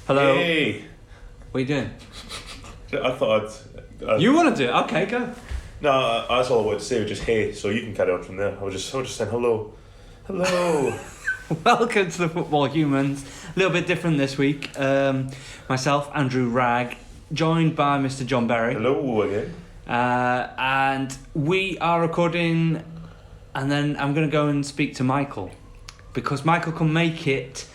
Hello. Hey. What are you doing? I thought You want to do it? Okay, go. No, that's all I wanted to say was just hey, so you can carry on from there. I was just saying hello. Hello. Welcome to the Football Humans. A little bit different this week. Myself, Andrew Wragg, joined by Mr. John Berry. Hello again. And we are recording, and then I'm going to go and speak to Michael. Because Michael can make it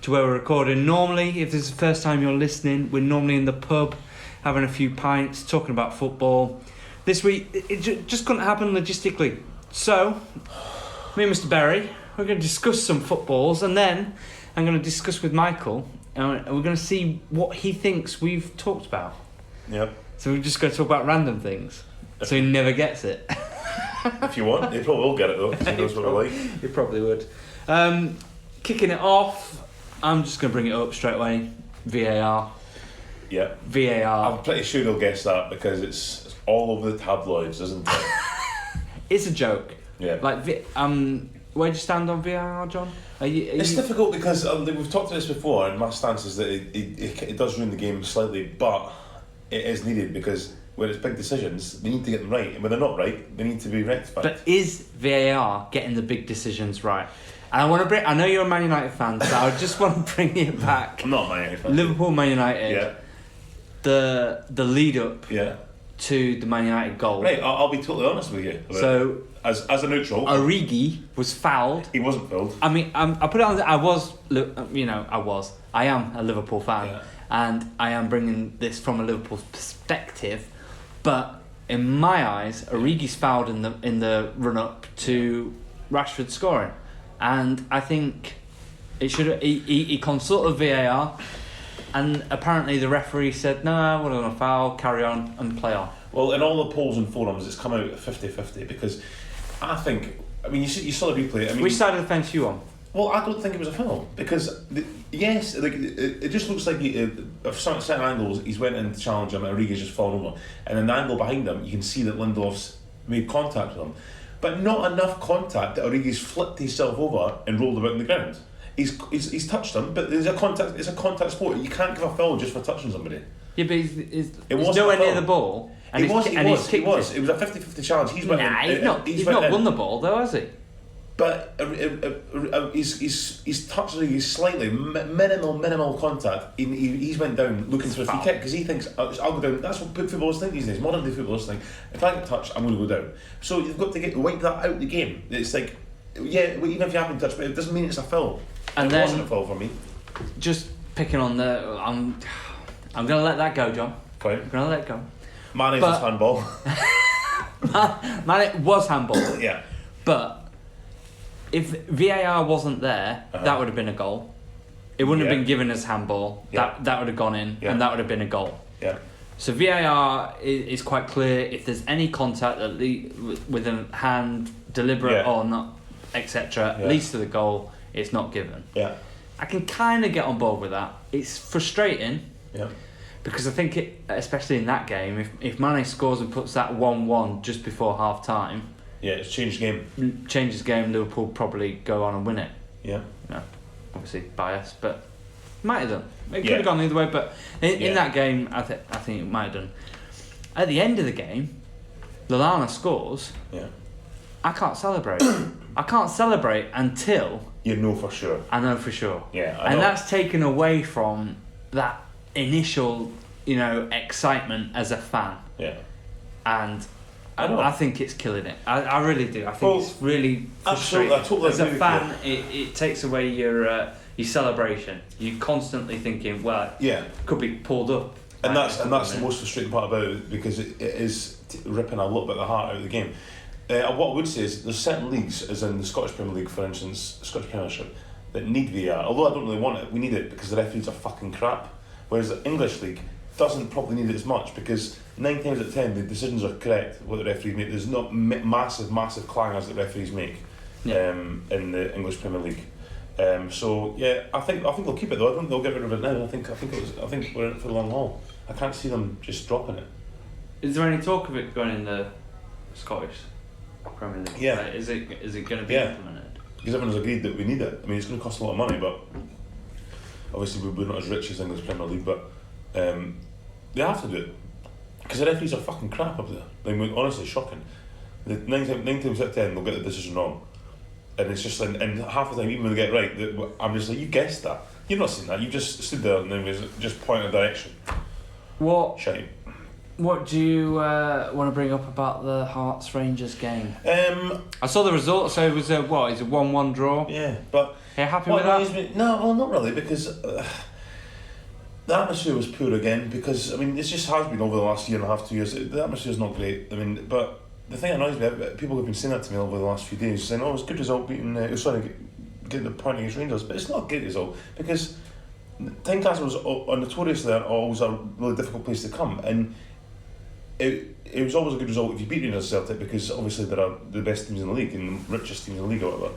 to where we're recording. Normally, if this is the first time you're listening, we're normally in the pub, having a few pints, talking about football. This week, it just couldn't happen logistically. So, me and Mr. Berry, we're going to discuss some footballs, and then I'm going to discuss with Michael, and we're going to see what he thinks we've talked about. Yep. So we're just going to talk about random things, so he never gets it. If you want, he probably will get it though, because he knows what we're like. He probably would. Kicking it off, I'm just going to bring it up straight away. VAR. Yeah. VAR. I'm pretty sure he'll guess that because it's all over the tabloids, isn't it? It's a joke. Yeah. Like, where do you stand on VAR, John? It's difficult because we've talked about this before, and my stance is that it does ruin the game slightly, but it is needed because when it's big decisions, they need to get them right, and when they're not right, they need to be rectified. But is VAR getting the big decisions right? And I know you're a Man United fan, so I just want to bring it back. I'm not a Man United fan. Liverpool, Man United. Yeah. The lead up. Yeah. To the Man United goal. Right, I'll be totally honest with you. So, as a neutral, Origi was fouled. He wasn't fouled. I mean, I put it on. I am a Liverpool fan, yeah. And I am bringing this from a Liverpool perspective. But in my eyes, Origi's fouled in the run up to Rashford scoring, and I think it should. He consulted VAR. And apparently the referee said, no, we're going to foul, carry on and play on. Well, in all the polls and forums, it's come out 50-50 because I think, you saw the replay. Which side of the fence you on? Well, I don't think it was a foul because, it just looks like at certain angles he's went in to challenge him and Origi's just fallen over. And in the angle behind him, you can see that Lindelof's made contact with him. But not enough contact that Origi's flipped himself over and rolled about on the ground. He's touched him, but it's a contact sport. You can't give a foul just for touching somebody. Yeah, but he's nowhere near the ball. And It was a 50-50 challenge. He's not won the ball though, has he? But he's touched He's slightly minimal contact. He's went down looking for a free kick because he thinks I'll go down. That's what footballers think these days. Modern day footballers think if I get touched, I'm going to go down. So you've got to wipe that out of the game. It's like, yeah, even if you haven't touched, but it doesn't mean it's a foul. And it wasn't a foul for me. Just picking on I'm going to let that go, John. Fine. I'm going to let it go. Mane's handball. Mane was handball. Yeah. But if VAR wasn't there, that would have been a goal. It wouldn't have been given as handball. Yeah. That would have gone in, and that would have been a goal. Yeah. So VAR is quite clear. If there's any contact with a hand, deliberate or not, etc., leads to the goal, it's not given. Yeah. I can kind of get on board with that. It's frustrating. Yeah. Because I think especially in that game, if Mane scores and puts that 1-1 just before half time, it's changed the game. Changes the game. Liverpool probably go on and win it. Yeah. No, obviously biased, but might have done. It could have gone the other way, but in that game, I think it might have done. At the end of the game, Lallana scores. Yeah. I can't celebrate. I can't celebrate until you know for sure. I know for sure. Yeah, and that's taken away from that initial, excitement as a fan. Yeah. And I think it's killing it. I really do. I think it's really frustrating. I totally as agree a fan, it takes away your celebration. You're constantly thinking, it could be pulled up. And that's the most frustrating part about it because it is ripping a little bit of the heart out of the game. What I would say is there's certain leagues, as in the Scottish Premier League, for instance, Scottish Premiership, that need VAR. Although I don't really want it, we need it because the referees are fucking crap. Whereas the English League doesn't probably need it as much because 9 times out of 10 the decisions are correct what the referees make. There's not massive clangers that referees make in the English Premier League. I think they'll keep it though. I don't think they'll get rid of it now. I think we're in it for the long haul. I can't see them just dropping it. Is there any talk of it going in the Scottish Premier League? Yeah. Is it going to be implemented? Because everyone's agreed that we need it. I mean, it's going to cost a lot of money, but Obviously, we're not as rich as the English Premier League, but they have to do it. Because the referees are fucking crap up there. Like, honestly, shocking. The 9 times out of 10, they'll get the decision wrong. And it's just like, and half the time, even when they get it right, I'm just like, you guessed that. You've not seen that. You just stood there and then just point a direction. Shite. What do you want to bring up about the Hearts Rangers game? I saw the result, so it was a 1-1 draw. Yeah, but are you happy with that? No, well, not really, because the atmosphere was poor again. Because I mean, it just has been over the last year and a half, 2 years. The atmosphere is not great. I mean, but the thing that annoys me, people have been saying that to me over the last few days, saying, "Oh, it's a good result beating, getting the point against Rangers," but it's not a great result because Tynecastle was notoriously always a really difficult place to come, and it was always a good result if you beat Rangers Celtic, because obviously they're the best teams in the league and the richest teams in the league or whatever.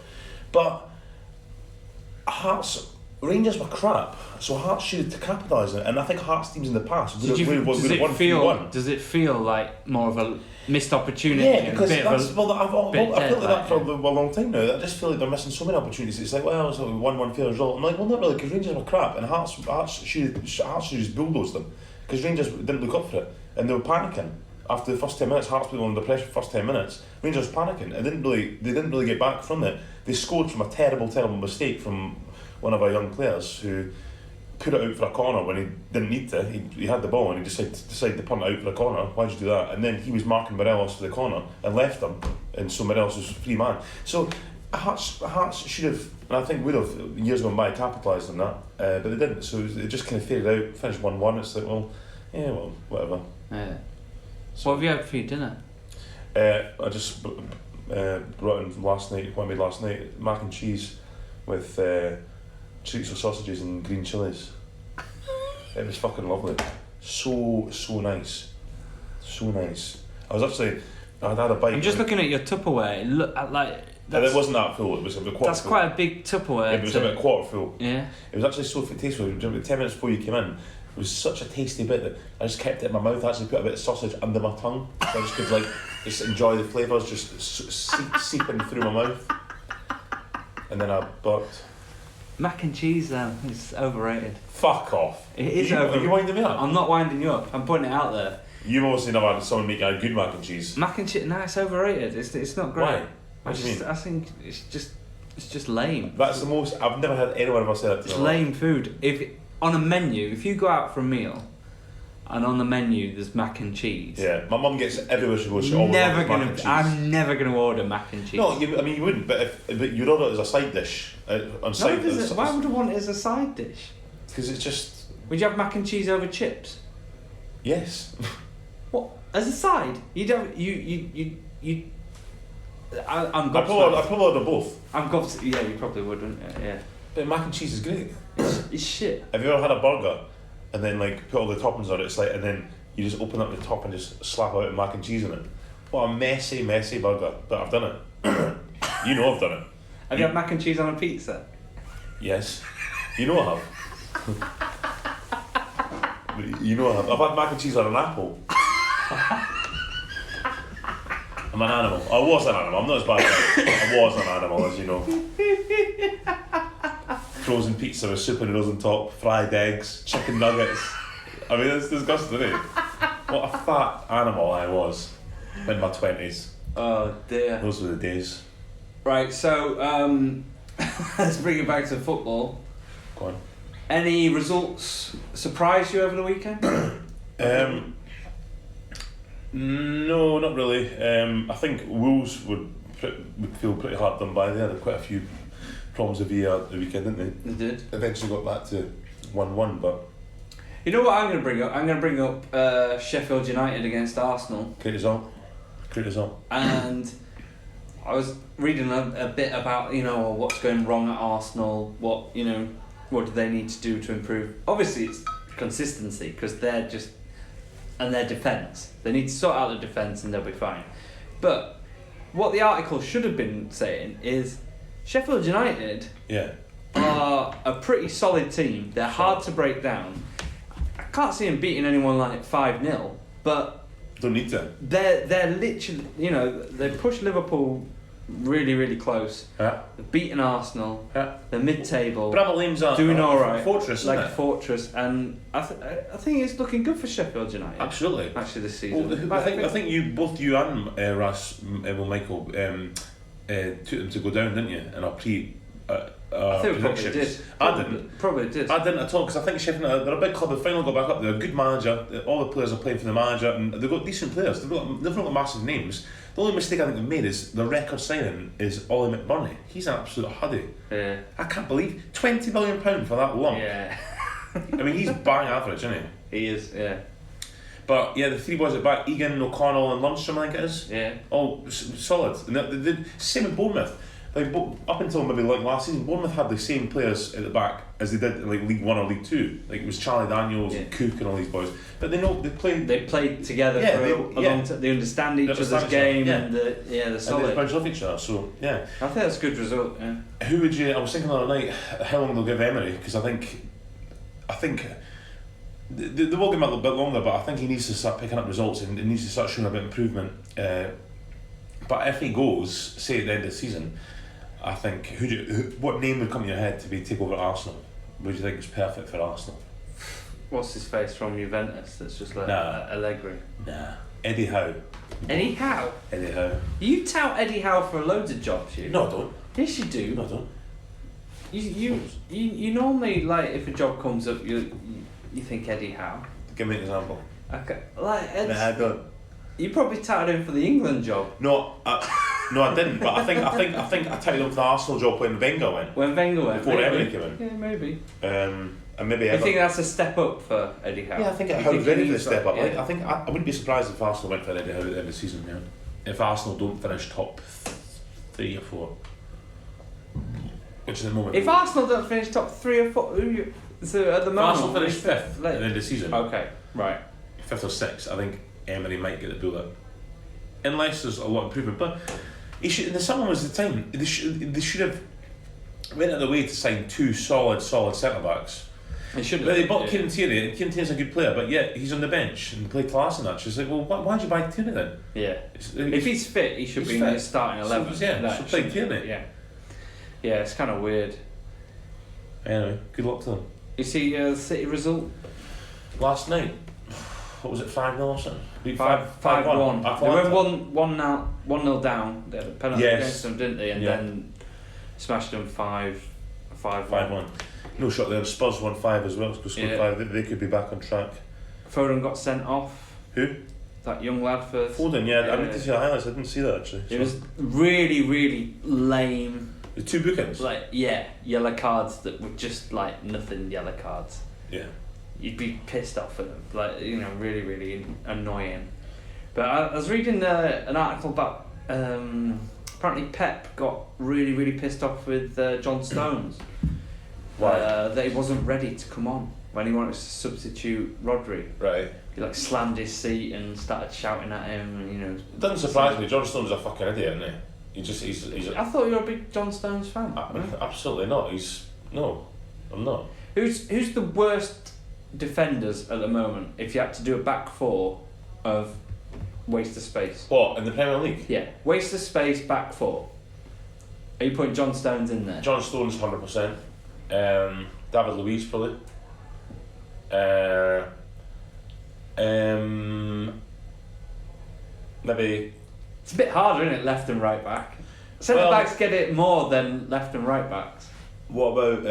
But Rangers were crap, so Hearts should have capitalised on it, and I think Hearts teams in the past would have won 3-1. Does it feel like more of a missed opportunity? Yeah, because I feel like that for a long time now. I just feel like they're missing so many opportunities. It's like, well, it's a 1-1 fair result. I'm like, well, not really, because Rangers were crap, and Hearts should just bulldoze them, because Rangers didn't look up for it, and they were panicking. After the first 10 minutes, Hearts put them under pressure for the first 10 minutes. Rangers were panicking. They didn't really get back from it. They scored from a terrible mistake from one of our young players who put it out for a corner when he didn't need to. He had the ball and he decided to punt it out for a corner. Why'd you do that? And then he was marking Morelos for the corner and left him, and so Morelos was free man. So Hearts should have, and I think would have, years gone by, capitalised on that, but they didn't. So it just kind of faded out, finished 1-1. It's like, well, whatever. Yeah. So what have you had for your dinner? I just brought in what I made last night, mac and cheese with chorizo sausages and green chilies. It was fucking lovely. So nice. So nice. I had a bite. I'm just looking at your Tupperware. It looked like... it wasn't that full, it was about a quarter. That's full. Quite a big Tupperware. Yeah, it was about a quarter full. Yeah. It was actually so tasteful. 10 minutes before you came in, it was such a tasty bit that I just kept it in my mouth. I actually put a bit of sausage under my tongue, so I just could just enjoy the flavours just seeping through my mouth. And then I bought... Mac and cheese, though, is overrated. Fuck off. It is overrated. Are you winding me up? I'm not winding you up. I'm putting it out there. You've obviously never had someone make a good mac and cheese. Mac and cheese, no, it's overrated. It's not great. Why? What do you mean? I think it's just lame. That's the most... I've never had anyone ever say that to me. It's lame food. On a menu, if you go out for a meal, and on the menu there's mac and cheese. Yeah, my mum gets everywhere she goes. She always orders mac and cheese. I'm never gonna order mac and cheese. No, you wouldn't. But you'd order it as a side dish on side. Why would I want it as a side dish? Because it's just. Would you have mac and cheese over chips? Yes. What, as a side? I'm gobsmacked. I'd probably order both. I'm gobsmacked. Yeah, you probably would, wouldn't you? Yeah. But mac and cheese is great. It's shit. Have you ever had a burger and then put all the toppings on it? It's and then you just open up the top and just slap out mac and cheese in it. What a messy burger. But I've done it. You know I've done it. Have you had mac and cheese on a pizza? Yes. You know I have. You know I have. I've had mac and cheese on an apple. I'm an animal. I was an animal. I'm not as bad as I was an animal, as you know. Frozen pizza with super noodles on top, fried eggs, chicken nuggets. I mean, it's disgusting, isn't it? What a fat animal I was in my 20s. Oh dear. Those were the days. Right, so let's bring it back to football. Go on. Any results surprise you over the weekend? No, not really. I think Wolves would feel pretty hard done by. They had quite a few problems with VAR the weekend, didn't they? They did. Eventually got back to 1-1, but... You know what I'm going to bring up? I'm going to bring up Sheffield United against Arsenal. Great result. And I was reading a bit about, what's going wrong at Arsenal, what do they need to do to improve. Obviously it's consistency, because they're just... And their defence. They need to sort out the defence and they'll be fine. But what the article should have been saying is Sheffield United are a pretty solid team. They're hard to break down. I can't see them beating anyone 5-0, but don't need to. They're literally, they pushed Liverpool really, really close. Yeah. They've beaten Arsenal. Yeah. They're mid-table. Bramall Lane's doing all right. Fortress, like isn't a it? fortress, and I think it's looking good for Sheffield United. Absolutely. Actually, this season. Well, I think both you and Michael took them to go down, didn't you? In our I think we probably predictions. did. I didn't. Probably did. I didn't at all, because I think Sheffield United, they're a big club. They finally got back up. They're a good manager. All the players are playing for the manager, and they've got decent players. They've not got massive names. The only mistake I think they've made is the record signing is Ollie McBurney. He's an absolute huddy. Yeah. I can't believe £20 million for that lump. Yeah. I mean, he's bang average, isn't he? He is. Yeah. But yeah, the three boys at back, Egan, O'Connell and Lundstrom, I think it is. Yeah. All solid. And the same with Bournemouth. Like up until maybe like last season, Bournemouth had the same players at the back as they did in like League One or League Two. Like it was Charlie Daniels and Cook and all these boys. But they played. They played together for a long time. They understand each other's game, and they're solid. And they bounce off each other. So yeah. I think that's a good result. Yeah. Who would you? I was thinking the other night how long they'll give Emery, because I think they will give him a little bit longer, but I think he needs to start picking up results and he needs to start showing a bit of improvement. But if he goes, say at the end of the season, I think what name would come to your head to take over Arsenal? What do you think is perfect for Arsenal? What's his face from Juventus? That's just like Allegri. Nah, Eddie Howe. Eddie Howe. Eddie Howe. You tout Eddie Howe for loads of jobs, you. No, I don't. Yes, you do. No, I don't. You normally, like, if a job comes up, you think Eddie Howe. Give me an example. Okay, like Nah, I don't. You probably touted him for the England job. No, I didn't. But I think I touted him for the Arsenal job when Wenger went. When Wenger went. Before Emery came in. Yeah, maybe. And maybe. You think that's a step up for Eddie Howe? Yeah, I think Howe's ready for the step up. Yeah. Like, I think I wouldn't be surprised if Arsenal went for Eddie Howe at the end of the season. Yeah. If Arsenal don't finish top 3 or 4, which is the moment. If Arsenal don't finish top 3 or 4, so at the moment. Arsenal finish 5th at the end of the season. Okay, right. 5th or 6th, I think Emery might get the bullet. Unless there's a lot of improvement, but he should. In the summer was the time. They should have went out of the way to sign 2 solid centre backs. They should have. But they bought Kieran Tierney, and Kieran Tierney's a good player, but yet he's on the bench and played Kolasinac. It's like, well, why'd you buy Tierney then? Yeah. If he's fit, he should be in the starting 11. So play Tierney. Yeah. Yeah, it's kind of weird. Anyway, good luck to them. You see the City result? Last night, what was it, 5-0 or something? 5-1. They went 1-0 down. They had a penalty against them, didn't they? And then smashed them 5-1. No shot there. Spurs won 5 as well. Scored 5. They could be back on track. Foden got sent off. Who? That young lad for Foden. Yeah, I need to see the highlights. I didn't see that actually. It was really, really lame. The 2 bookends. Like yellow cards that were just like nothing. Yellow cards. Yeah. You'd be pissed off at them. Like, really, really annoying. But I was reading an article about apparently Pep got really, really pissed off with John Stones. Why? That he wasn't ready to come on when he wanted to substitute Rodri. Right. He slammed his seat and started shouting at him, and It doesn't surprise me. John Stone's a fucking idiot, isn't he? He's I thought you were a big John Stones fan. Absolutely not. I'm not. Who's the worst defenders at the moment? If you had to do a back 4 of waste of space. What, in the Premier League? Yeah, waste of space, back 4. Are you putting John Stones in there? John Stones 100%. David Luiz probably. Maybe. It's a bit harder, isn't it? Left and right back. Centre backs get it more than left and right backs. What about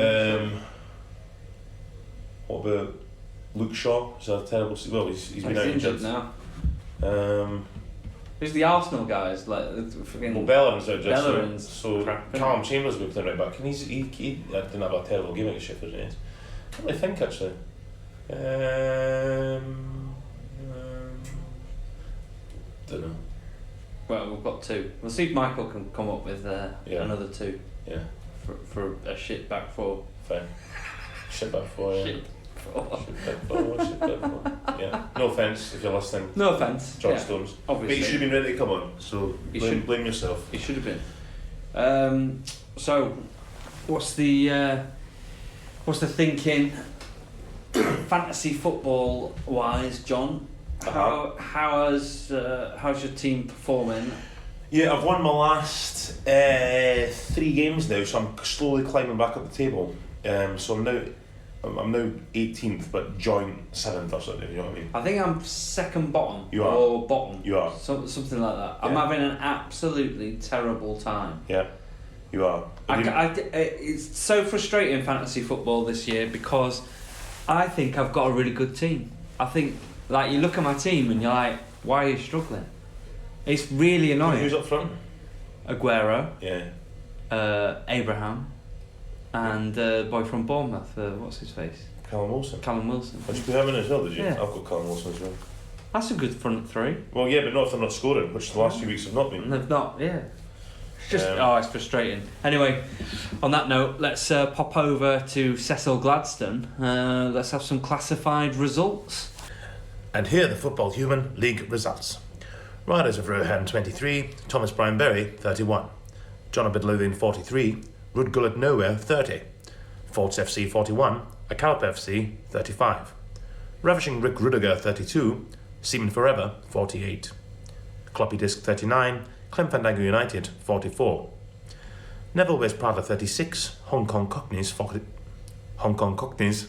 Luke Shaw? Is that a terrible? Well, he's been out injured now. Um, Who's the Arsenal guys? Like fucking. Bellerin's out just. Bellerin's so Callum Chambers moved to right back, and he didn't have a terrible game against Sheffield United. I don't really think actually. Don't know. Well, we've got 2. We'll see if Michael can come up with another 2. Yeah. For a shit back 4. Fine. Shit back 4. Yeah. Shit back 4. Yeah. No offence if you're listening. No offence. John Stones. Obviously. But you should have been ready to come on. So blame yourself. He should have been. So, what's the thinking? Fantasy football wise, John. How's your team performing? Yeah, I've won my last 3 games now, so I'm slowly climbing back up the table. So I'm now 18th, but joint 7th or something. You know what I mean? I think I'm second bottom. You are. Or bottom. You are. Something like that. Yeah. I'm having an absolutely terrible time. Yeah, you are. It's so frustrating fantasy football this year because I think I've got a really good team. I think, like, you look at my team and you're like, why are you struggling? It's really annoying. Who's up front? Aguero. Yeah. Abraham. And the boy from Bournemouth, what's his face? Callum Wilson. Did you put him in as well, did you? Yeah. I've got Callum Wilson as well. That's a good front three. Well, yeah, but not if they're not scoring, which the last few weeks have not been. They've not, yeah. It's just, it's frustrating. Anyway, on that note, let's pop over to Cecil Gladstone. Let's have some classified results. And here are the Football Human League results. Riders of Rohan 23, Thomas Brian Berry 31, John Abidlothian 43, Rud Gullet Nowhere 30, Forts FC 41, Acalp FC 35, Ravishing Rick Rudiger 32, Seaman Forever 48, Kloppy Disc 39, Clem Fandango United 44, Neville West Prada 36, Hong Kong Cockneys 40, Hong Kong Cockneys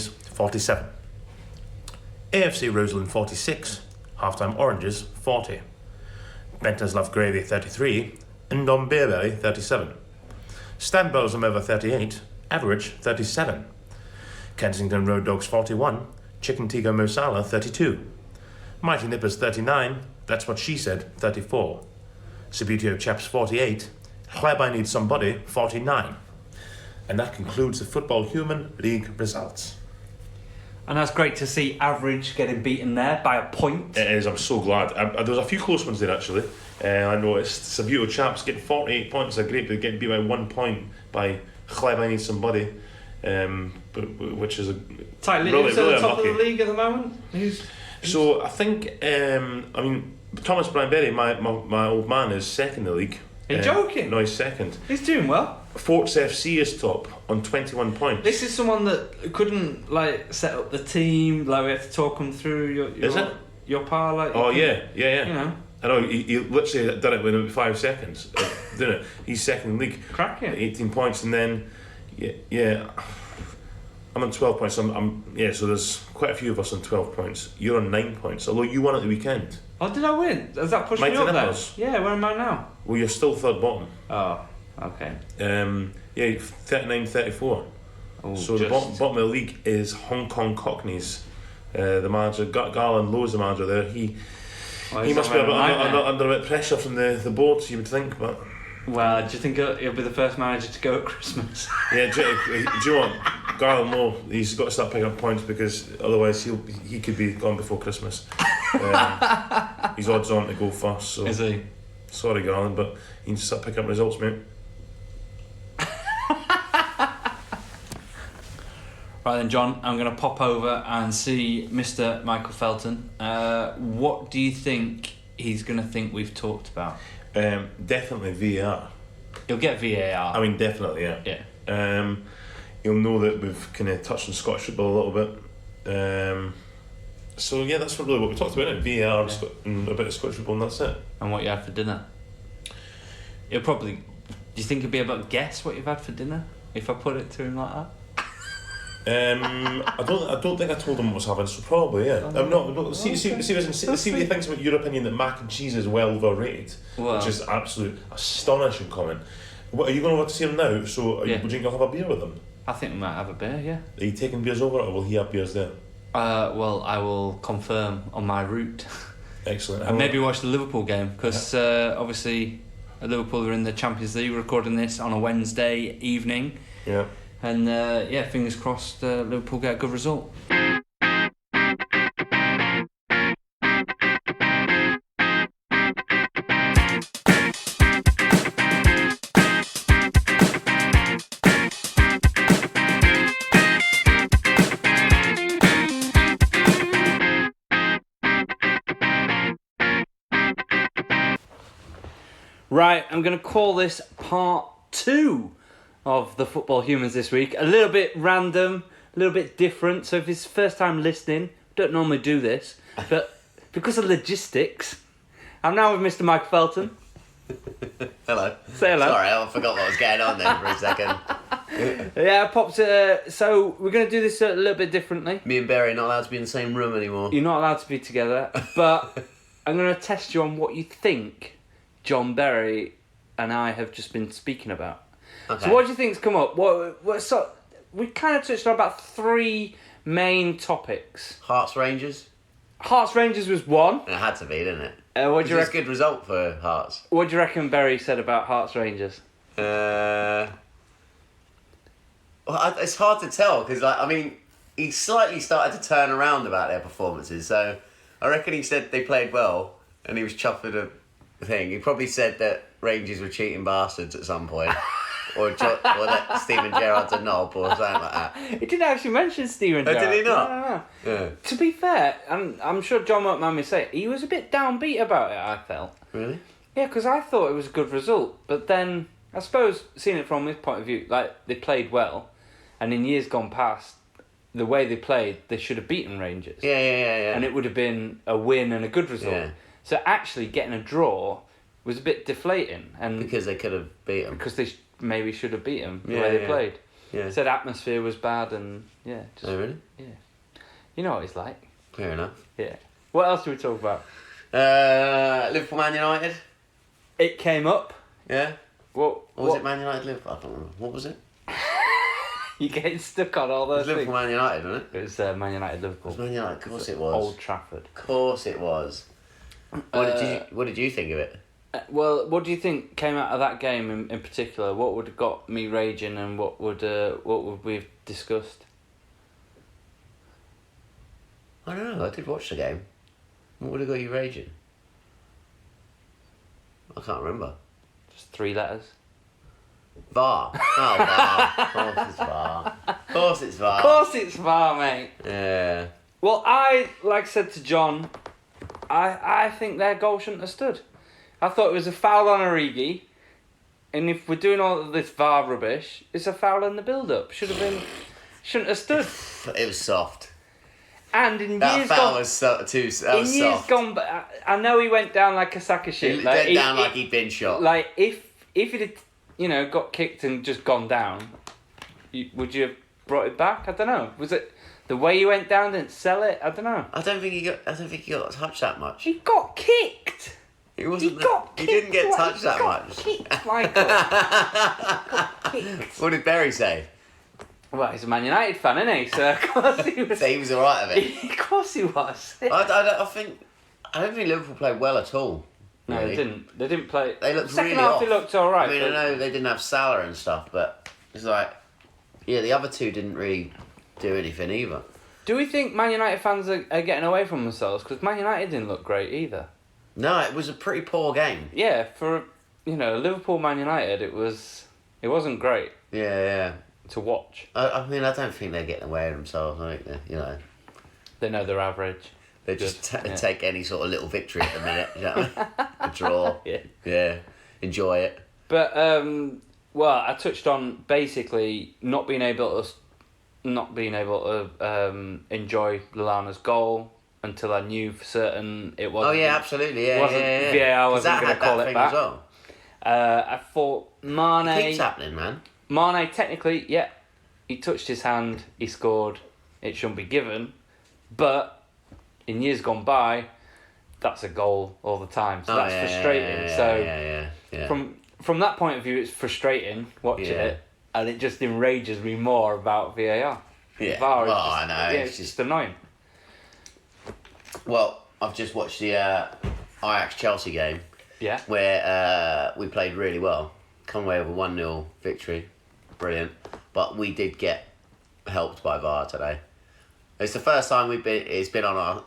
47, AFC Rosalind 46, Halftime Oranges 40, Benton's Love Gravy 33, Ndom Beerberry 37, Stan Belgium over 38, Average 37, Kensington Road Dogs 41, Chicken Tigo Mosala 32, Mighty Nippers 39, That's What She Said 34, Subutio Chaps 48, Whereby I Need Somebody 49. And that concludes the Football Human League results. And that's great to see Average getting beaten there by a point. It is, I'm so glad. There was a few close ones there actually. I noticed Sabuto Chaps getting 48 points, they're great, but getting beat by 1 point by Chleb I Need Somebody, which is a Tight league. really, Who's at really the top unlucky. of the league at the moment? So I think, Thomas Brian Berry, my old man, is second in the league. Are you joking? No, he's second. He's doing well. Forts FC is top on 21 points. This is someone that couldn't set up the team. We had to talk him through your parlay. Oh yeah. You know, I know, he literally done it within about 5 seconds, didn't it? He's second in the league. Cracking. 18 points, and then, I'm on 12 points. So there's quite a few of us on 12 points. You're on 9 points, although you won at the weekend. Oh, did I win? Has that pushed Mighty me up Nippers. there? Yeah, where am I now? Well, you're still third bottom. Oh, okay. 39, 34. Oh, So the bottom of the league is Hong Kong Cockneys. The manager, Garland Lowe's the manager there. He must be under a bit of pressure from the board, you would think, but... Well, do you think he'll be the first manager to go at Christmas? Yeah, do you know what? Garland Lowe, he's got to start picking up points because otherwise he could be gone before Christmas. He's odds on to go first. So. Is he? Sorry, Garland, but you need to start picking up results, mate. Right then, John, I'm going to pop over and see Mr. Michael Felton. What do you think he's going to think we've talked about? Definitely VAR. He'll get VAR. I mean, definitely, yeah. Yeah. He'll know that we've kind of touched on Scottish football a little bit. So yeah, that's really what we talked about, isn't it? VAR and a bit of Scottish football, and that's it. And what you had for dinner? He'll probably... Do you think he'll be able to guess what you've had for dinner? If I put it to him like that? I don't think I told him what was having, so probably, yeah. I'm not. See what he thinks about your opinion that mac and cheese is well overrated, which is absolute astonishing comment. What, are you going over to see him now? So would you go have a beer with him? I think we might have a beer, yeah. Are you taking beers over, or will he have beers there? Well, I will confirm on my route. Excellent. And maybe watch the Liverpool game, because obviously Liverpool are in the Champions League. We're recording this on a Wednesday evening. Yeah. And fingers crossed Liverpool get a good result. Right, I'm going to call this part 2 of the Football Humans this week. A little bit random, a little bit different. So if it's first time listening, don't normally do this, but because of logistics, I'm now with Mr. Mike Felton. Hello. Say hello. Sorry, I forgot what was going on there for a second. Yeah, I popped. So we're going to do this a little bit differently. Me and Barry are not allowed to be in the same room anymore. You're not allowed to be together, but I'm going to test you on what you think John Berry and I have just been speaking about. Okay. So what do you think's come up? We kind of touched on about 3 main topics. Hearts Rangers? Hearts Rangers was one. It had to be, didn't it? What do you It's a reckon? good result for Hearts. What do you reckon Berry said about Hearts Rangers? Well, it's hard to tell because, he slightly started to turn around about their performances. So I reckon he said they played well and he was chuffed with a thing. He probably said that Rangers were cheating bastards at some point. or that Steven Gerrard's a knob or something like that. He didn't actually mention Steven Oh, Gerrard. did he not? No. Yeah. To be fair, I'm sure John won't mind me saying, he was a bit downbeat about it, I felt. Really? Yeah, because I thought it was a good result. But then, I suppose, seeing it from his point of view, like, they played well. And in years gone past, the way they played, they should have beaten Rangers. Yeah. And it would have been a win and a good result. Yeah. So actually getting a draw was a bit deflating. And Because they could have beat them. because they maybe should have beat them the Yeah, way they yeah. played. Yeah. Said atmosphere was bad and, yeah. Just, Oh, really? yeah. You know what it's like. Fair enough. Yeah. What else do we talk about? Liverpool Man United? It came up. Yeah? What Or was it Man United Liverpool? I don't remember. What was it? You're getting stuck on all It was those Liverpool things. Man United, wasn't it? It was Man United It Liverpool. was Man United, of course it was. Old Trafford. Of course it was. What did you think of it? Well, what do you think came out of that game in particular? What would have got me raging, and what would we have discussed? I don't know, I did watch the game. What would have got you raging? I can't remember. Just 3 letters. VAR. Oh, VAR. Of course it's VAR. Of course it's VAR. Of course it's VAR, mate. Yeah. Well, like I said to John, I think their goal shouldn't have stood. I thought it was a foul on Origi, and if we're doing all of this VAR rubbish, it's a foul in the build-up. Shouldn't have stood. It was soft. And in That years foul gone, was that years was soft. gone, but I know he went down like a sack of shit. He Like, went down like he'd been shot. Like if he'd had, got kicked and just gone down, would you have brought it back? I don't know. Was it the way he went down didn't sell it? I don't know. I don't think he got touched that much. He got kicked. He wasn't. He got kicked. He didn't get What? touched that He got much. Kicked, Michael. Got kicked. What did Berry say? Well, he's a Man United fan, isn't he? So of course he was. Say he was alright of it. Of course he was. I don't think Liverpool played well at all. No, really. they didn't. They didn't play. They looked Second really half, off. they looked all right. I mean, I know they didn't have Salah and stuff, but it's like, yeah, the other two didn't really do anything either. Do we think Man United fans are getting away from themselves? Because Man United didn't look great either. No, it was a pretty poor game. Yeah, for Liverpool Man United, it wasn't great Yeah. to watch. I mean, I don't think they're getting away with themselves. I think They know they're average. they just Yeah. take any sort of little victory at the minute. You know what I mean? A draw. Yeah. Enjoy it. But I touched on basically not being able to enjoy Lallana's goal until I knew for certain it wasn't. Oh yeah, absolutely. Yeah, wasn't yeah. VAR 'Cause wasn't that going to had call that it thing back. as well. I thought It keeps Mane. happening, man. Mane technically, yeah, he touched his hand, he scored. It shouldn't be given, but in years gone by, that's a goal all the time. So that's frustrating. Yeah. From that point of view, it's frustrating watching it, and it just enrages me more about VAR. Yeah. VAR is Well, just, I know. Yeah, It's it's just just annoying. well, I've just watched the Ajax Chelsea game Yeah. where we played really well. Come away with a 1-0 victory, brilliant. But we did get helped by VAR today. It's the first time it's been on our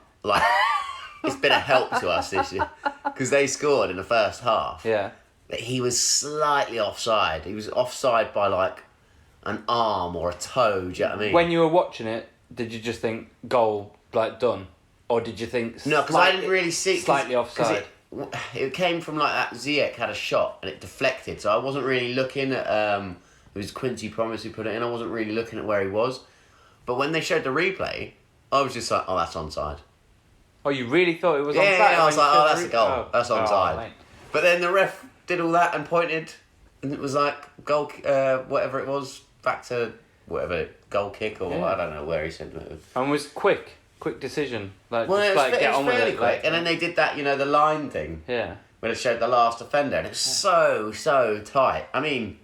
it's been a help to us this year because they scored in the first half. Yeah. He was slightly offside. He was offside by like an arm or a toe. Do you know what I mean? When you were watching it, did you just think goal, like done, or did you think No, because I didn't really see slightly offside? It came from like that. Ziyech had a shot and it deflected, so I wasn't really looking at. It was Quincy Promise who put it in. I wasn't really looking at where he was, but when they showed the replay, I was just like, "Oh, that's onside." Oh, you really thought it was Yeah, onside? I was when like, you oh, said that's a goal. That's onside. mate. But then the ref did all that and pointed, and it was like goal, whatever it was, back to whatever goal kick or Yeah. I don't know where he said it. And was quick decision. Like, Well, just it like was, get it on was with fairly it. quick, Like, and then they did that, the line thing yeah. when it showed the last offender, and it was so tight. I mean,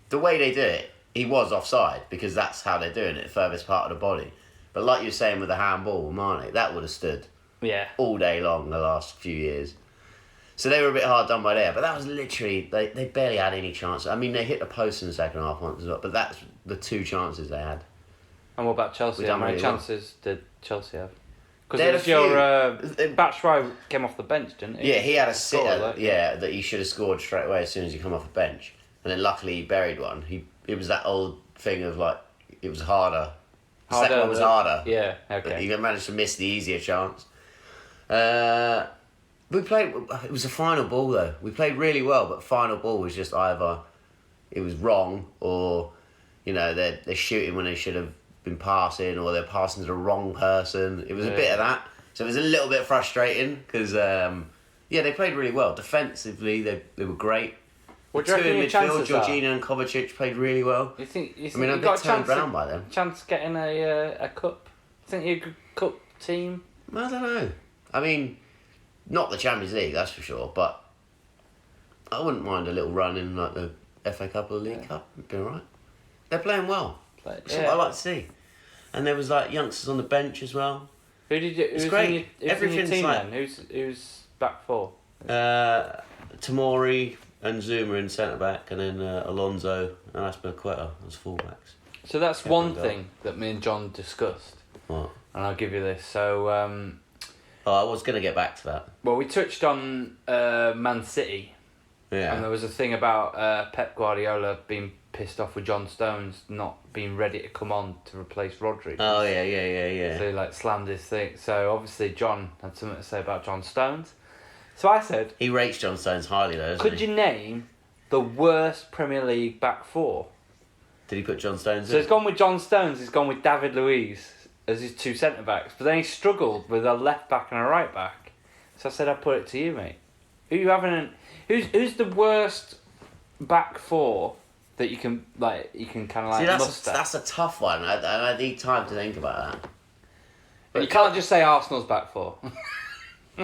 the way they do it, he was offside because that's how they're doing it, furthest part of the body. But like you were saying with the handball with Mane, that would have stood Yeah. all day long the last few years. So they were a bit hard done by there, but that was literally, they barely had any chance. I mean, they hit the post in the second half once as well, but that's the 2 chances they had. And what about Chelsea? We How done many really well. chances did Chelsea have? Because They it had was a your few. Batshuayi came off the bench, didn't he? Yeah, he had a Scored, sitter, like- that he should have scored straight away as soon as he come off the bench. And then luckily he buried one. It was that old thing of like, it was harder. The second one was harder. Yeah, okay. He managed to miss the easier chance. We played, it was a final ball though. We played really well, but final ball was just either it was wrong or, they're shooting when they should have been passing or they're passing to the wrong person. It was a bit of that. So it was a little bit frustrating because, they played really well. Defensively, they were great. What do you reckon Two in your midfield, chances are? Jorginho and Kovacic played really well. You think I mean, you've I got got a turned chance round by them. Chance getting a cup? Think you're a good cup team? I don't know. I mean, not the Champions League, that's for sure, but I wouldn't mind a little run in like the FA Cup or the League Cup. It'd be alright. They're playing well. That's what I like to see. And there was like youngsters on the bench as well. Who's great. In your, who's Everything's in your team like- then? Who's back four? Tamori and Zuma in centre back, and then Alonso and Aspilicueta as fullbacks. So that's Yeah, one go. thing that me and John discussed, What? and I'll give you this. So, I was going to get back to that. well, we touched on Man City, and there Yeah. was a thing about Pep Guardiola being pissed off with John Stones not being ready to come on to replace Rodri. Oh yeah. So he like slammed his thing. So obviously John had something to say about John Stones. So I said, He rates John Stones highly though, doesn't could he? you name the worst Premier League back four? Did he put John Stones So in? he's gone with John Stones, he's gone with David Luiz as his 2 centre backs, but then he struggled with a left back and a right back. So I said, I'd put it to you, mate. Who's the worst back four that you can kind of like See, muster? that's a tough one. I need time to think about that. And you can't just say Arsenal's back four.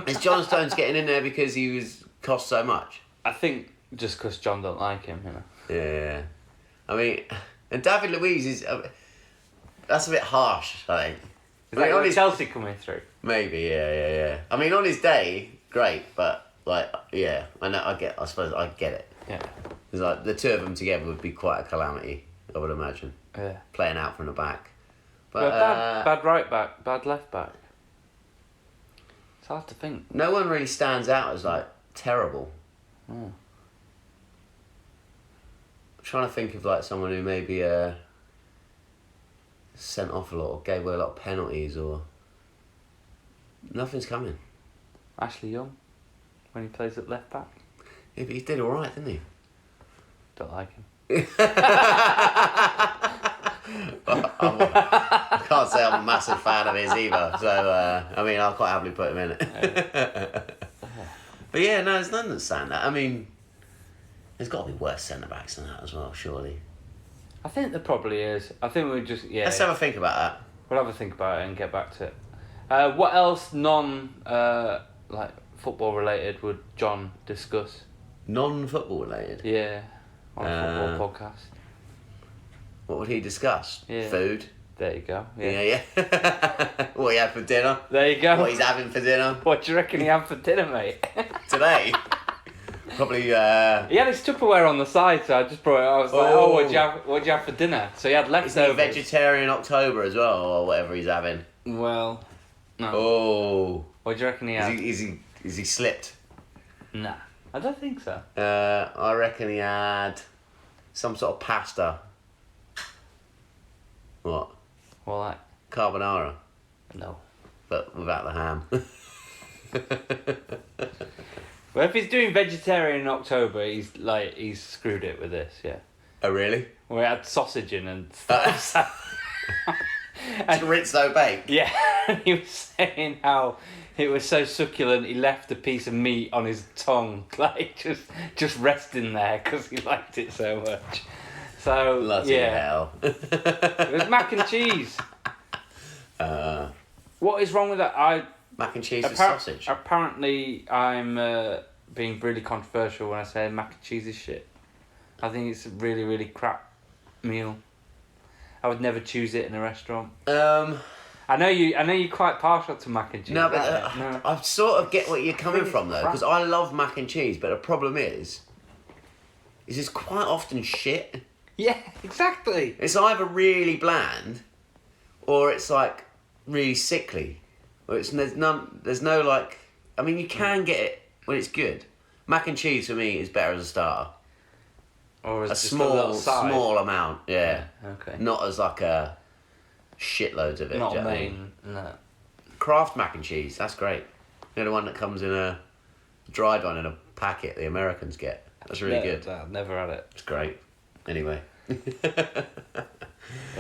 Is John Stones getting in there because he cost so much? I think just because John don't like him, Yeah. I mean, and David Luiz is... that's a bit harsh, I think. Is that like Chelsea coming through? Maybe, yeah. I mean, on his day, great, but, like, yeah, I suppose I get it. Yeah. It's like, the two of them together would be quite a calamity, I would imagine. Yeah. Playing out from the back. But bad right back, bad left back. It's hard to think. no one really stands out as, like, terrible. Oh. I'm trying to think of, like, someone who maybe sent off a lot or gave away a lot of penalties or... Nothing's coming. Ashley Young, when he plays at left back, Yeah, but he did alright, didn't he? don't like him. I can't say I'm a massive fan of his either, so I mean, I'll quite happily put him in it. But yeah, no, there's none that stand out. I mean, there's got to be worse centre backs than that as well, surely. I think there probably is. I think we just Let's have a think about that. we'll have a think about it and get back to it. What else like football related would John discuss? Non-football related. Yeah, on a football podcast. What would he discuss? Yeah. Food. There you go. Yeah. What he had for dinner. There you go. What he's having for dinner What do you reckon he had for dinner, mate? today. Probably. He had his Tupperware on the side, so I just brought it. I was like, Oh. what'd you have for dinner? So he had Is he leftovers. vegetarian October as well, or whatever he's having? Well, no. Oh. What do you reckon he had? Is he slipped? Nah, I don't think so. I reckon he had some sort of pasta. What? Well, like, Carbonara, no. but without the ham. Well, if he's doing vegetarian in October, he's screwed it with this, yeah. Oh really? We had sausage in and stuff. Ritzo baked. Yeah, he was saying how It was so succulent. He left a piece of meat on his tongue, like just resting there because he liked it so much. So Bloody hell. It was mac and cheese. What is wrong with that? Mac and cheese with sausage. Apparently, I'm being really controversial when I say mac and cheese is shit. I think it's a really, really crap meal. I would never choose it in a restaurant. I know you're quite partial to mac and cheese. No, but No. I sort of get what you're coming Really from though, crap. because I love mac and cheese, but the problem is it's quite often shit. Yeah, exactly. It's either really bland, or it's like really sickly. Or there's no like. I mean, you can get it when it's good. Mac and cheese for me is better as a starter. Or as A just a little side. small amount, yeah. Okay. Not as like a shitloads of it. Not do you know what I main. mean? No. Kraft mac and cheese, that's great. You know, the one that comes in a dried one in a packet the Americans get. That's really good. I've never had it. It's great. Anyway. There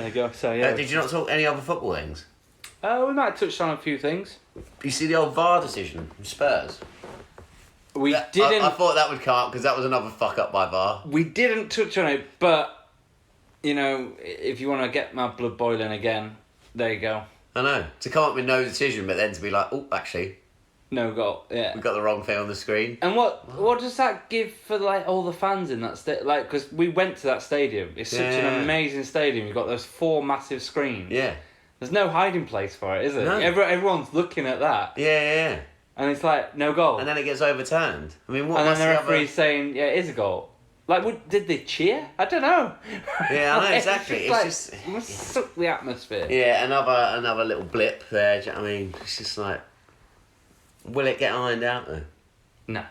you go. So yeah. Did you not talk any other football things? We might have touched on a few things. You see the old VAR decision from Spurs? We I thought that would come up because that was another fuck up by VAR. We didn't touch on it, but you know, if you want to get my blood boiling again, there you go. I know. To come up with no decision, but then to be like, oh, actually, No goal. Yeah. we got the wrong thing on the screen. And what does that give for like all the fans in that like? Because we went to that stadium. It's such Yeah. an amazing stadium. You've got those 4 massive screens. Yeah. There's no hiding place for it, is there? No. Everyone's looking at that, Yeah. and it's like no goal. And then it gets overturned. I mean, what And must then the the referee's saying, yeah, it is a goal. Like, did they cheer? I don't know. Yeah, I know, exactly. It's like, just- it must suck the atmosphere. Yeah, another little blip there. Do you know what I mean? It's just like, will it get ironed out though? No.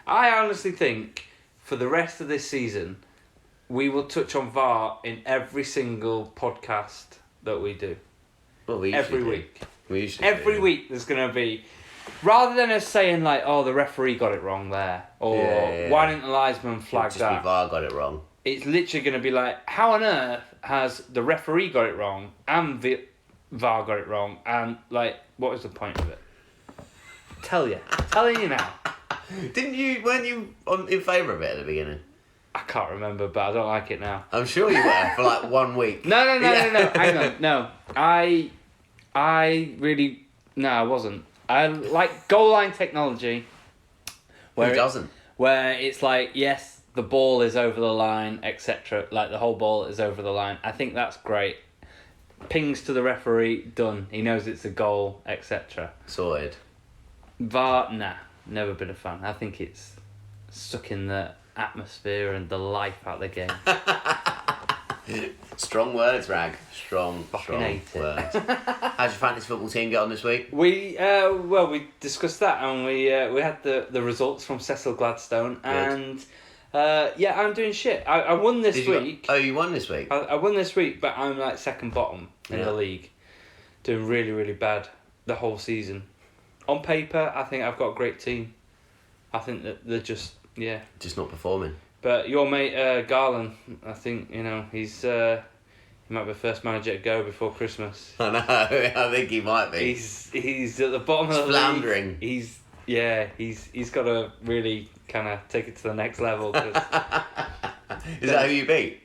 I honestly think for the rest of this season, we will touch on VAR in every single podcast that we do. Well, we usually Every do. week. We usually Every do. week there's going to be, rather than us saying like, oh, the referee got it wrong there, or Yeah. why didn't the linesman flag Just that? be VAR got it wrong. It's literally going to be like, how on earth has the referee got it wrong and the VAR got it wrong, and like, what was the point of it? Telling you now. Weren't you in favour of it at the beginning? I can't remember, but I don't like it now. I'm sure you were for like 1 week. No. Hang on. No. I really... No, I wasn't. I like goal line technology. Who doesn't? Where it's like, yes, the ball is over the line, etc. Like, the whole ball is over the line. I think that's great. Pings to the referee, done. He knows it's a goal, etc. Sorted. VAR, nah. Never been a fan. I think it's sucking the atmosphere and the life out of the game. Strong words, Wragg. Strong hate it. words. How'd your fantasy football team get on this week? We discussed that, and we had the results from Cecil Gladstone, and I'm doing shit. I won this week. You won this week? I won this week, but I'm like second bottom in the league, doing really, really bad the whole season. On paper, I think I've got a great team. I think that they're just not performing. But your mate Garland, I think he's he might be the first manager to go before Christmas. I know. I think he might be. He's at the bottom of the floundering. league. He's got to really kind of take it to the next level. 'Cause Is that who you beat?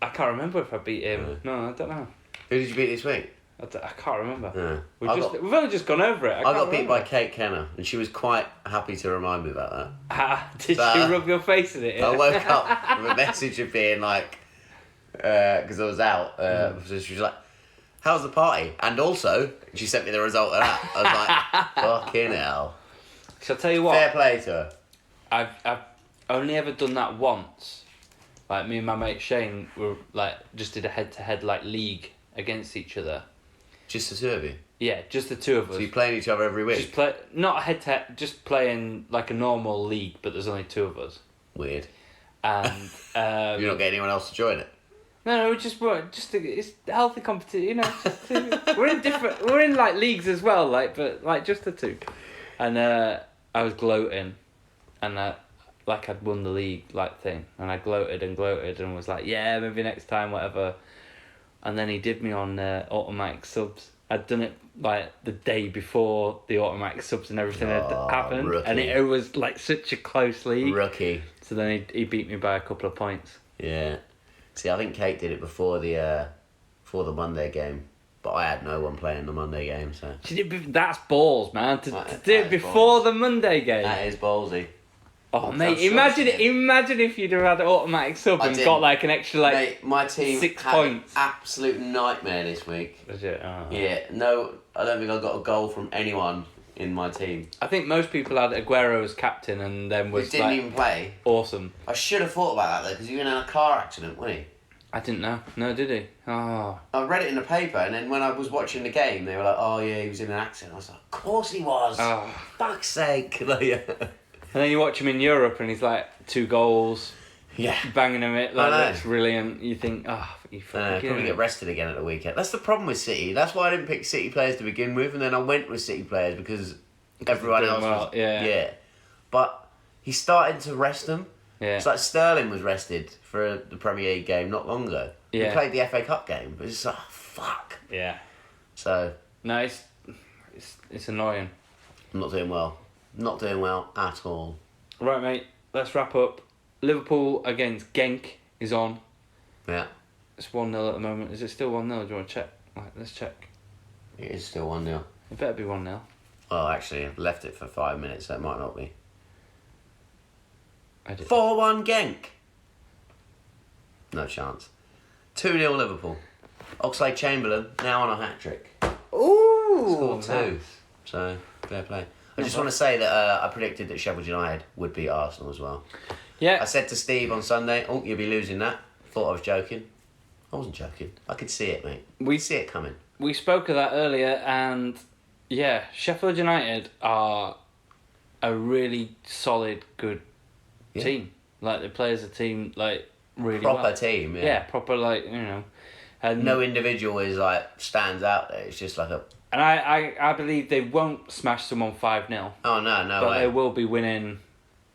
I can't remember if I beat him. No, I don't know. Who did you beat this week? I can't remember. Yeah. We've only just gone over it. I got beat by Kate Kenner, and she was quite happy to remind me about that. Did But, you rub your face in it? I woke up with a message of being like, because I was out, so she was like, how's the party? And also, she sent me the result of that. I was like, fucking hell. Shall I tell you what? Fair play to her. I've only ever done that once. Like, me and my mate Shane were like just did a head-to-head like league against each other. Just the two of you? Yeah, just the two of us. So you're playing each other every week? Just play, not head-to-head, just playing like a normal league, but there's only two of us. Weird. And You're not getting anyone else to join it? No, it's healthy competition. We're in like leagues as well, but just the two. And I was gloating, and I'd won the league thing, and I gloated and was like, yeah, maybe next time, whatever. And then he did me on automatic subs, I'd done it like the day before the automatic subs and everything had happened, rookie. and it was like such a close league. Rookie. So then he beat me by a couple of points. Yeah. See, I think Kate did it before the Monday game, but I had no one playing the Monday game, so. That's balls, man. To That do it is before balls. the Monday game. That is ballsy. Oh, I'm mate, sure imagine she did. Imagine if you'd have had an automatic sub I and didn't. got like an extra like. Mate, my team 6 had points. an absolute nightmare this week. Was it? Oh. Yeah, no, I don't think I got a goal from anyone in my team. I think most people had Aguero as captain and then Who was didn't like even play. awesome. I should have thought about that though, because he was in a car accident, wasn't he? I didn't know. No, did he? Oh. I read it in the paper, and then when I was watching the game, they were like, "Oh yeah, he was in an accident." I was like, "Of course he was." Oh. Fuck's sake! Like, yeah. And then you watch him in Europe and he's like 2 goals, Yeah. banging him it. I Like, know. that's brilliant. You think, oh, you fucking Probably get rested again at the weekend. That's the problem with City. That's why I didn't pick City players to begin with, and then I went with City players because everyone doing else well, was. yeah. But he's starting to rest them. Yeah. It's like Sterling was rested for the Premier League game not long ago. Yeah. He played the FA Cup game, but it's like, oh, fuck. Yeah. So, No, it's annoying. I'm not doing well. Not doing well at all. Right, mate. Let's wrap up. Liverpool against Genk is on. Yeah, It's 1-0 at the moment. Is it still 1-0? Do you want to check? Right, let's check. it is still 1-0. It better be 1-0. Oh, actually, I've left it for 5 minutes, so it might not be. I did. 4-1 Genk. No chance. 2-0 Liverpool. Oxlade-Chamberlain now on a hat-trick. Ooh! Scored 2. So, fair play. I just want to say that I predicted that Sheffield United would beat Arsenal as well. Yeah. I said to Steve on Sunday, "Oh, you'll be losing that." Thought I was joking. I wasn't joking. I could see it, mate. We See it coming. We spoke of that earlier, and yeah, Sheffield United are a really solid, good Yeah. team. Like they play as a team, like really Proper well. team, yeah. Yeah, proper, like, you know. And No individual is like stands out there. It's just like a and I believe they won't smash someone 5-0, oh no but way. they will be winning.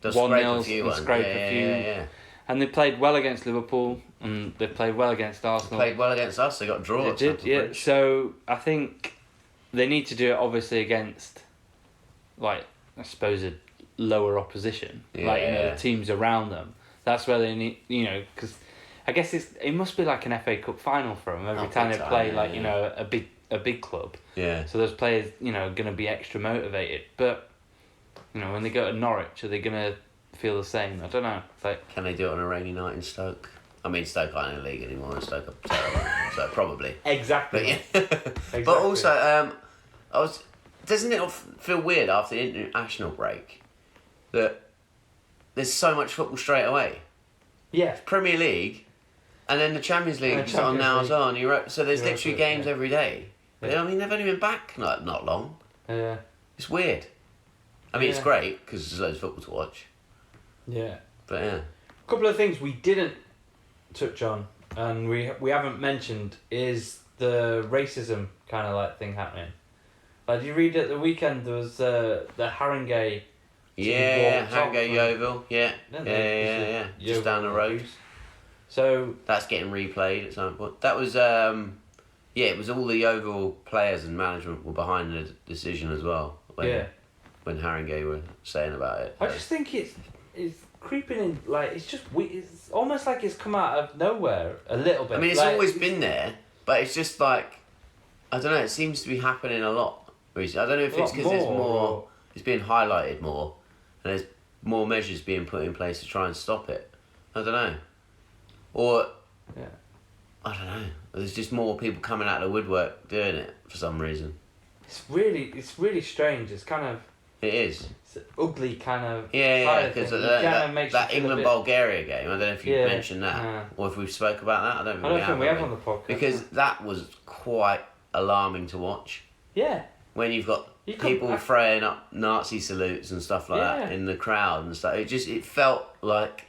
They'll scrape a 1-0 few and ones. scrape yeah, a few. Yeah. And they played well against Liverpool, and they played well against Arsenal. Played well against us. They got a draw. They at did, Stamford yeah. Bridge. So I think they need to do it obviously against, like, I suppose a lower opposition, like, you know, Yeah. the teams around them. That's where they need, you know, because I guess it must be like an FA Cup final for them every Oh, time big they time, play, yeah, like, yeah. you know, a big club. Yeah. So those players, you know, are going to be extra motivated. But, you know, when they go to Norwich, are they going to feel the same? I don't know. It's like, Can they do it on a rainy night in Stoke? I mean, Stoke aren't in the league anymore, and Stoke are terrible, so probably. exactly. But yeah. But also, doesn't it feel weird after the international break that there's so much football straight away? Yeah. Premier League, and then the Champions League And is the on now Champions as well. And so there's Europa, literally games yeah. every day. Yeah. I mean, they've only been back not long. Yeah. It's weird. I mean, it's Yeah. great because there's loads of football to watch. Yeah. But yeah. A couple of things we didn't touch on and we haven't mentioned is the racism kind of like thing happening. Like, did you read at the weekend there was the Haringey Yeah, walked off Harrogate and- Yeovil. Yeah. Didn't Yeah, they? yeah, It's yeah. a Just down the Yeovil road. abuse. So That's getting replayed at some point. That was, it was all the Yeovil players and management were behind the decision as well. When Haringey were saying about it. I just think it's creeping in, like, it's just it's almost like it's come out of nowhere a little bit. I mean, it's like, always been there, but it's just like, I don't know, it seems to be happening a lot recently. I don't know if A it's lot because there's more, more, or- it's being highlighted more, and there's more measures being put in place to try and stop it. I don't know. Or, Yeah. I don't know, there's just more people coming out of the woodwork doing it for some reason. It's really strange. It's kind of It is. it's an ugly kind of Yeah, side yeah, of because thing. It kinda makes you that feel a bit- England-Bulgaria game, I don't know if you Yeah, mentioned that, yeah. or if we've spoke about that, I don't think I don't think we have have on the podcast. Because that was quite alarming to watch. yeah, When you've got You can't- people throwing up Nazi salutes and stuff like that Yeah. in the crowd and stuff, it felt like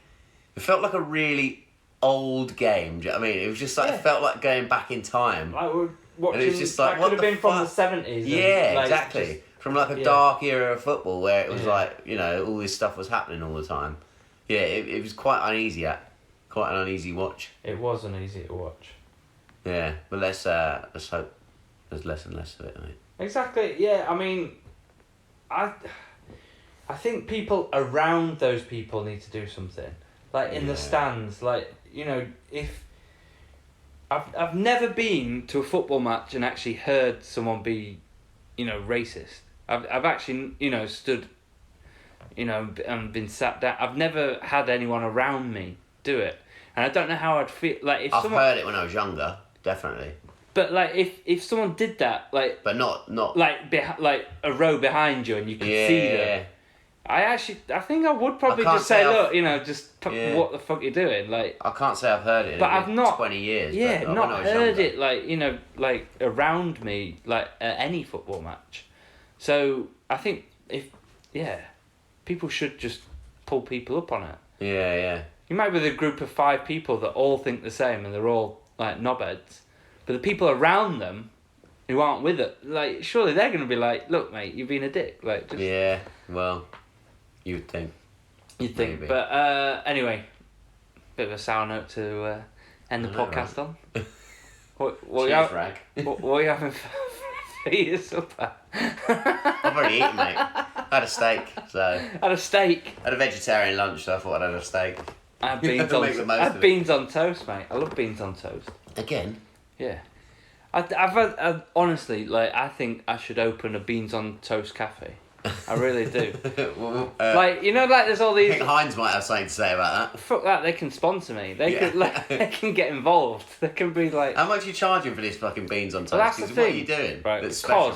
a really old game. Do you know what I mean? It was just like Yeah. it felt like going back in time. like we're watching. And it's just like, that what could have the been from the fuck? '70s. Yeah, exactly. From like a yeah. dark era of football where it was Yeah. like, you know, all this stuff was happening all the time. Yeah, it was quite an uneasy watch. It wasn't easy to watch. Yeah, but let's hope there's less and less of it, I think. Exactly. Yeah. I mean, I think people around those people need to do something. Like in the stands, like, you know, if I've never been to a football match and actually heard someone be, you know, racist. I've actually, you know, stood, you know, and been sat down. I've never had anyone around me do it, and I don't know how I'd feel. Like if I've heard it when I was younger, definitely. But like if someone did that, like, But not like like a row behind you and you could see them. I think I would probably just say, look, you know, what the fuck you doing? Like, I can't say I've heard it in I've not 20 years. Yeah, but not when I was heard younger. it, like, you know, like around me, like at any football match. So I think people should just pull people up on it. Yeah. You might be with a group of 5 people that all think the same and they're all like knobheads, but the people around them who aren't with it, like, surely they're going to be like, look, mate, you've been a dick. Like, just... Yeah, well, you'd think. You'd think. Maybe. But anyway, bit of a sour note to end the podcast on. Cheers, Wragg. What are you having for your supper? I've already eaten, mate. I had a steak, so... Had a steak. I had a vegetarian lunch, so I thought I'd have a steak. I had beans Make the on. most I had of it. beans on toast, mate. I love beans on toast. Again? Yeah. I've had, honestly, like, I think I should open a beans on toast cafe. I really do. Well, Like, you know, like there's all I these. think Heinz might have something to say about that. Fuck that! They can sponsor me. They Yeah. could, like, they can get involved. They can be like. How much are you charging for this fucking beans on toast? Well, that's the 'Cause thing. What are you doing? Right, That's special.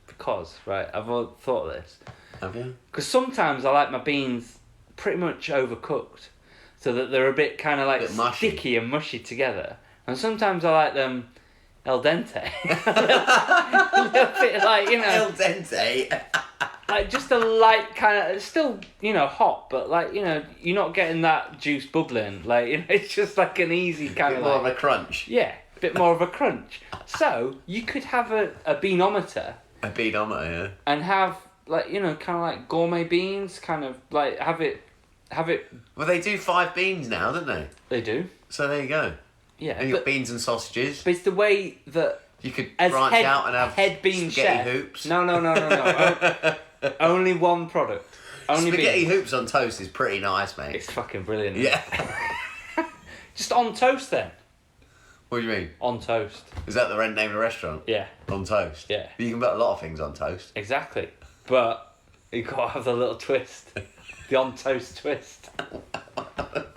because right, I've thought of this. Have you? Because sometimes I like my beans pretty much overcooked, so that they're a bit kind of like Bit mushy. sticky and mushy together. And sometimes I like them al dente, a little bit like, you know, El dente. like just a light kind of, it's still, you know, hot, but like, you know, you're not getting that juice bubbling. Like, you know, it's just like an easy kind Bit of more like, of a crunch. yeah, bit more of a crunch. So you could have a beanometer A beanometer, yeah. and have, like, you know, kind of like gourmet beans, kind of like have it. Well, they do 5 beans now, don't they? They do, So there you go. yeah. And you got But, beans and sausages. but it's the way that You could as branch out and have head bean spaghetti chef. hoops. No. Only one product. Only Spaghetti beans. hoops on toast is pretty nice, mate. It's fucking brilliant. Yeah. Just on toast then. What do you mean? On toast. Is that the name of the restaurant? Yeah. On toast? Yeah. You can put a lot of things on toast. Exactly. But you gotta have the little twist. The on toast twist.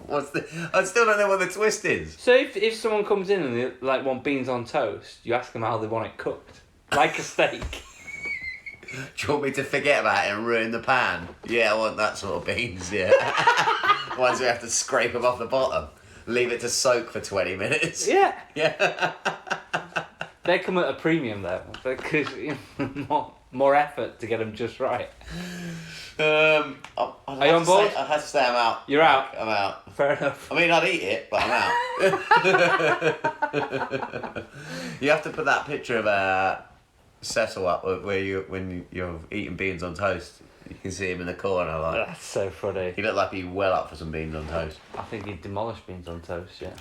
What's the? I still don't know what the twist is. So if someone comes in and they like want beans on toast, you ask them how they want it cooked. Like a steak. Do you want me to forget about it and ruin the pan? Yeah, I want that sort of beans, yeah. Ones we have to scrape them off the bottom. Leave it to soak for 20 minutes. Yeah. Yeah. They come at a premium though, because, you know, more effort to get them just right. Are Are you on board? I have to say I'm out. You're out. I'm out. Fair enough. I mean, I'd eat it, but I'm out. You have to put that picture of Cecil up where when you're eating beans on toast. You can see him in the corner, like. That's so funny. He looked like he'd well up for some beans on toast. I think he'd demolish beans on toast, yeah.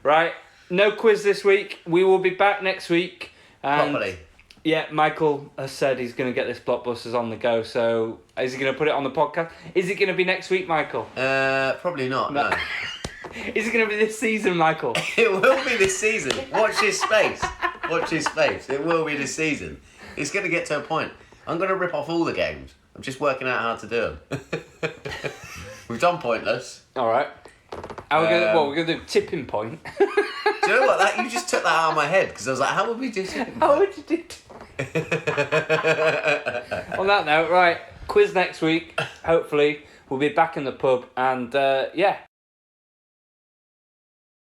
Right, no quiz this week. We will be back next week. And Properly. yeah, Michael has said he's going to get this Blockbusters on the go, so is he going to put it on the podcast? Is it going to be next week, Michael? Probably not, no. Is it going to be this season, Michael? It will be this season. Watch his space. Watch his space. It will be this season. It's going to get to a point. I'm going to rip off all the games. I'm just working out how to do them. We've done Pointless. All right. We're going to do tipping point. Do you know what? You just took that out of my head because I was like, how would we do tipping How point? would you do? On that note, right, quiz next week. Hopefully, we'll be back in the pub, and yeah,